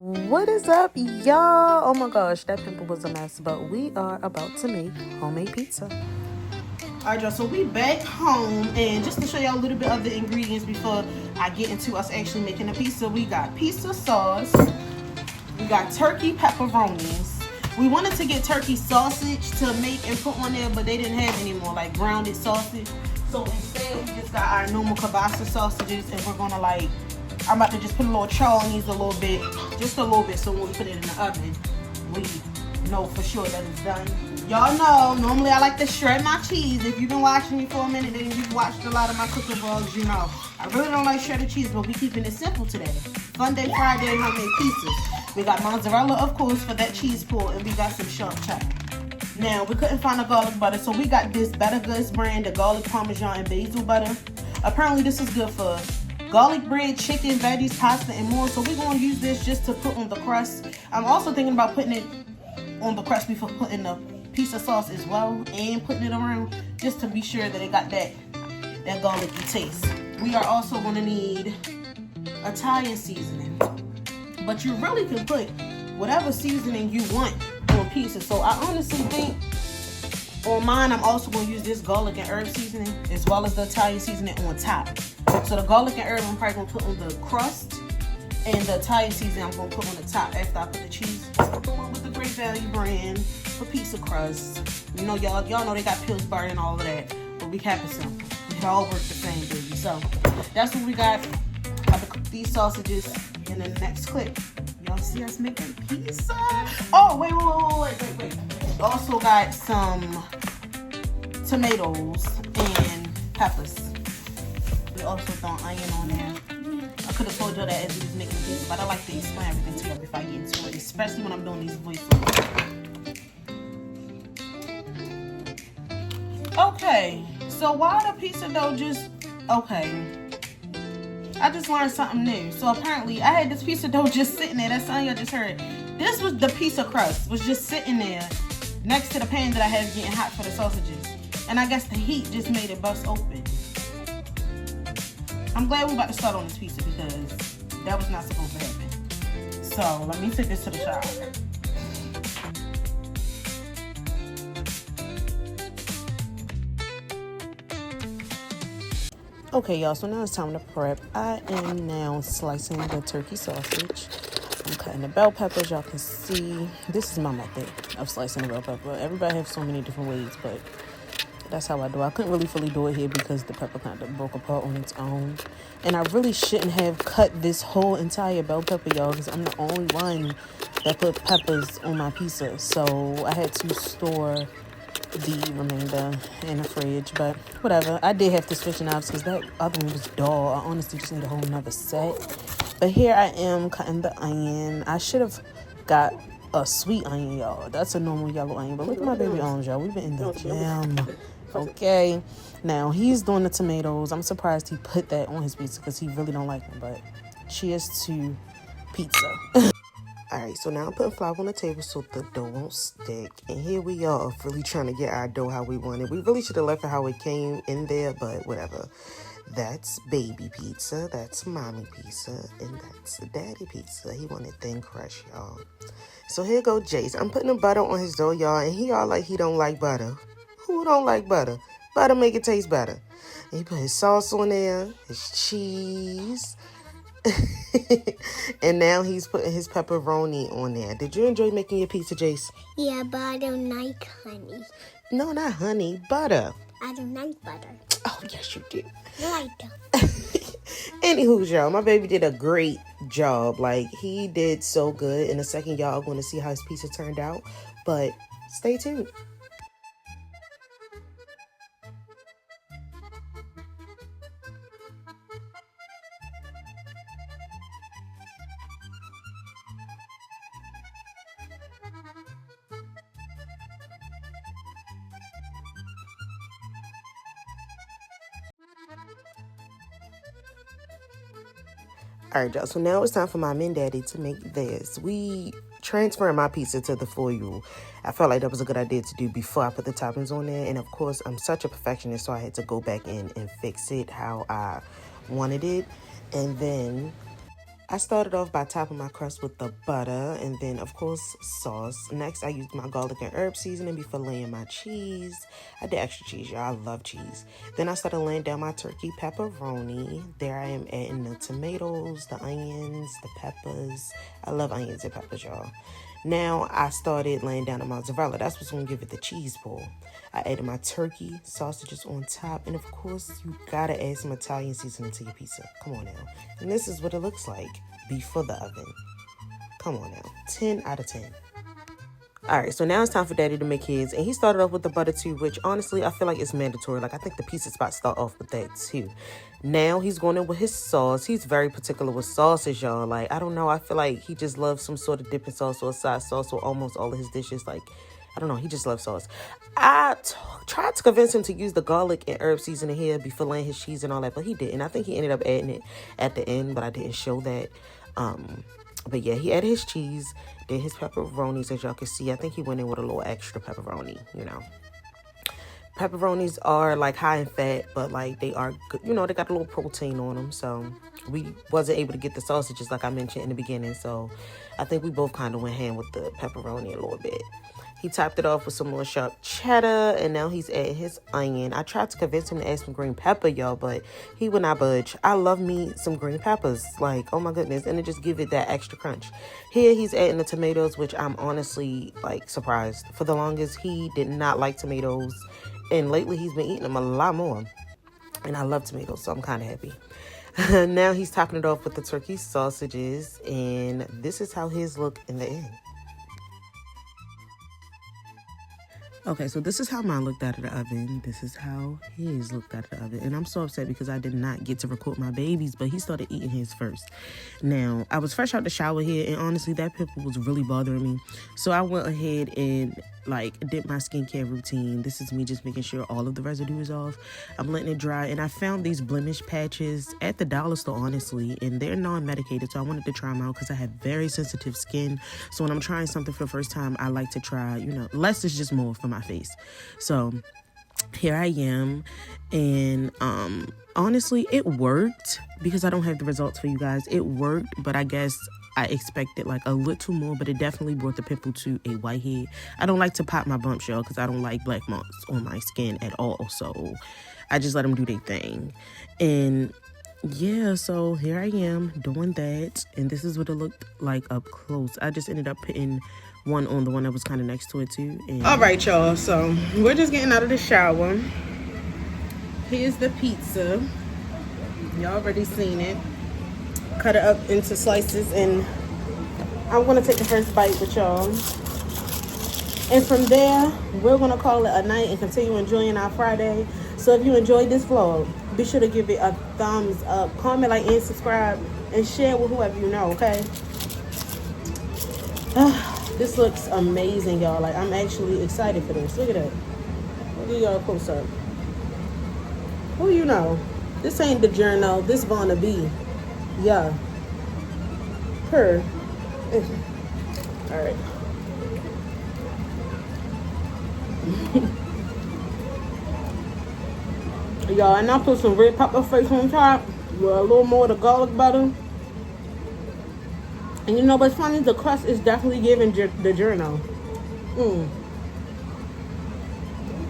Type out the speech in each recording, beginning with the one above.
What is up, y'all? Oh my gosh, that pimple was a mess, but we are about to make homemade pizza. Alright, y'all, so we back home, and just to show y'all a little bit of the ingredients before I get into us actually making the pizza, we got pizza sauce, we got turkey pepperonis. We wanted to get turkey sausage to make and put on there, but they didn't have any more, like grounded sausage. So instead, we just got our normal kielbasa sausages, and we're gonna I'm about to just put a little char on these a little bit, just a little bit, so when we put it in the oven, we know for sure that it's done. Y'all know, normally I like to shred my cheese. If you've been watching me for a minute and you've watched a lot of my cooking vlogs, you know. I really don't like shredded cheese, but we keeping it simple today. Fun Day Friday homemade pizzas. We got mozzarella, of course, for that cheese pull, and we got some sharp cheddar. Now, we couldn't find a garlic butter, so we got this Better Goods brand, the garlic parmesan and basil butter. Apparently, this is good for garlic bread, chicken, veggies, pasta, and more. So we're going to use this just to put on the crust. I'm also thinking about putting it on the crust before putting the pizza sauce as well, and putting it around just to be sure that it got that garlicky taste. We are also going to need Italian seasoning, but you really can put whatever seasoning you want on pizza. So I honestly think on mine, I'm also going to use this garlic and herb seasoning as well as the Italian seasoning on top. So the garlic and herb I'm probably going to put on the crust, and the Italian seasoning I'm going to put on the top after I put the cheese. Going with the Great Value brand for pizza crust. You know, y'all know they got Pillsbury and all of that, but we kept it simple. It all work the same, baby. So that's what we got. I'm gonna cook these sausages in the next clip. Y'all see us making pizza? Oh, wait. Also got some tomatoes and peppers. We also throw onion on there. I could have told y'all that as we was making pizza, but I like to explain everything to y'all before I get into it, especially when I'm doing these voiceovers. Okay, so while the pizza dough I just learned something new. So apparently, I had this pizza dough just sitting there. That's something y'all just heard. This was the pizza crust, was just sitting there next to the pan that I had getting hot for the sausages. And I guess the heat just made it bust open. I'm glad we're about to start on this pizza because that was not supposed to happen. So let me take this to the side. Okay, y'all, so now it's time to prep. I am now slicing the turkey sausage. I'm cutting the bell peppers. Y'all can see this is my method of slicing the bell pepper. Everybody has so many different ways, but that's how I do it. I couldn't really fully do it here because the pepper kind of broke apart on its own. And I really shouldn't have cut this whole entire bell pepper, y'all, because I'm the only one that put peppers on my pizza. So I had to store the remainder in the fridge, but whatever. I did have to switch knives because that other one was dull. I honestly just need a whole nother set. But here I am cutting the onion. I should have got a sweet onion, y'all. That's a normal yellow onion, but look at my baby arms, y'all. We've been in the gym. Okay, now he's doing the tomatoes. I'm surprised he put that on his pizza because he really don't like them, but cheers to pizza. Alright, so now I'm putting flour on the table so the dough won't stick. And here we are, really trying to get our dough how we want it. We really should have left it how it came in there, but whatever. That's baby pizza, that's mommy pizza, and that's daddy pizza. He wanted thin crust, y'all. So here go Jace. I'm putting the butter on his dough, y'all, and he all like he don't like butter. Who don't like butter? Butter make it taste better. And he put his sauce on there, his cheese. And now he's putting his pepperoni on there. Did you enjoy making your pizza, Jace? Yeah, but I don't like honey. No, not honey, butter. I don't like butter. Oh, yes, you do. No, I don't. Anywho, y'all, my baby did a great job. Like, he did so good. In a second, y'all are going to see how his pizza turned out. But stay tuned. All right, y'all. So now it's time for Mom and Daddy to make theirs. We transferring my pizza to the 4U. I felt like that was a good idea to do before I put the toppings on there. And of course, I'm such a perfectionist, so I had to go back in and fix it how I wanted it. And then I started off by topping my crust with the butter and then, of course, sauce. Next, I used my garlic and herb seasoning before laying my cheese. I did extra cheese, y'all. I love cheese. Then I started laying down my turkey pepperoni. There I am adding the tomatoes, the onions, the peppers. I love onions and peppers, y'all. Now, I started laying down the mozzarella. That's what's going to give it the cheese pull. I added my turkey, sausages on top, and of course, you gotta add some Italian seasoning to your pizza. Come on now. And this is what it looks like before the oven. Come on now. 10 out of 10. All right, so now it's time for Daddy to make his. And he started off with the butter too, which honestly, I feel like it's mandatory. Like, I think the pizza spots start off with that too. Now he's going in with his sauce. He's very particular with sauces, y'all. Like, I don't know. I feel like he just loves some sort of dipping sauce or a side sauce or almost all of his dishes. Like, I don't know. He just loves sauce. I tried to convince him to use the garlic and herb seasoning here before laying his cheese and all that, but he didn't. I think he ended up adding it at the end, but I didn't show that. But yeah, he added his cheese, then his pepperonis, as y'all can see. I think he went in with a little extra pepperoni, you know. Pepperonis are like high in fat, but like they are good. You know, they got a little protein on them. So we wasn't able to get the sausages like I mentioned in the beginning. So I think we both kind of went hand with the pepperoni a little bit. He topped it off with some more sharp cheddar, and now he's adding his onion. I tried to convince him to add some green pepper, y'all, but he would not budge. I love me some green peppers. Like, oh my goodness. And it just give it that extra crunch. Here, he's adding the tomatoes, which I'm honestly, like, surprised. For the longest, he did not like tomatoes. And lately, he's been eating them a lot more. And I love tomatoes, so I'm kind of happy. Now he's topping it off with the turkey sausages. And this is how his look in the end. Okay, so this is how mine looked out of the oven. This is how his looked out of the oven. And I'm so upset because I did not get to record my babies, but he started eating his first. Now, I was fresh out the shower here, and honestly, that pimple was really bothering me. So I went ahead and, like, did my skincare routine. This is me just making sure all of the residue is off. I'm letting it dry, and I found these blemish patches at the dollar store, honestly, and they're non-medicated, so I wanted to try them out because I have very sensitive skin. So when I'm trying something for the first time, I like to try, you know, less is just more for my face. So here I am, and honestly, it worked because I don't have the results for you guys. It worked, but I guess I expected like a little more, but it definitely brought the pimple to a whitehead. I don't like to pop my bumps, y'all, because I don't like black marks on my skin at all. So I just let them do their thing. And yeah, so here I am doing that. And this is what it looked like up close. I just ended up putting one on the one that was kind of next to it too. And all right, y'all, so we're just getting out of the shower. Here's the pizza. Y'all already seen it. Cut it up into slices, and I'm gonna take the first bite with y'all. And from there, we're gonna call it a night and continue enjoying our Friday. So if you enjoyed this vlog, be sure to give it a thumbs up, comment, like, and subscribe, and share with whoever you know, okay? This looks amazing, y'all. Like, I'm actually excited for this. Look at that. Look at y'all close up. Who you know? This ain't DiGiorno. This Vonna B. Yeah. Her. All right. Y'all, and I put some red pepper flakes on top with a little more of the garlic butter. And you know what's funny? The crust is definitely giving DiGiorno.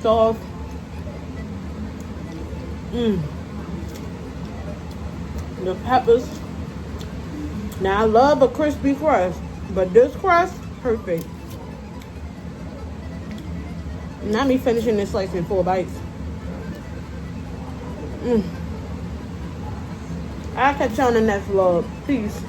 Soft. The peppers. Now I love a crispy crust, but this crust, perfect. Not me finishing this slice in 4 bites. I'll catch you on the next vlog. Peace.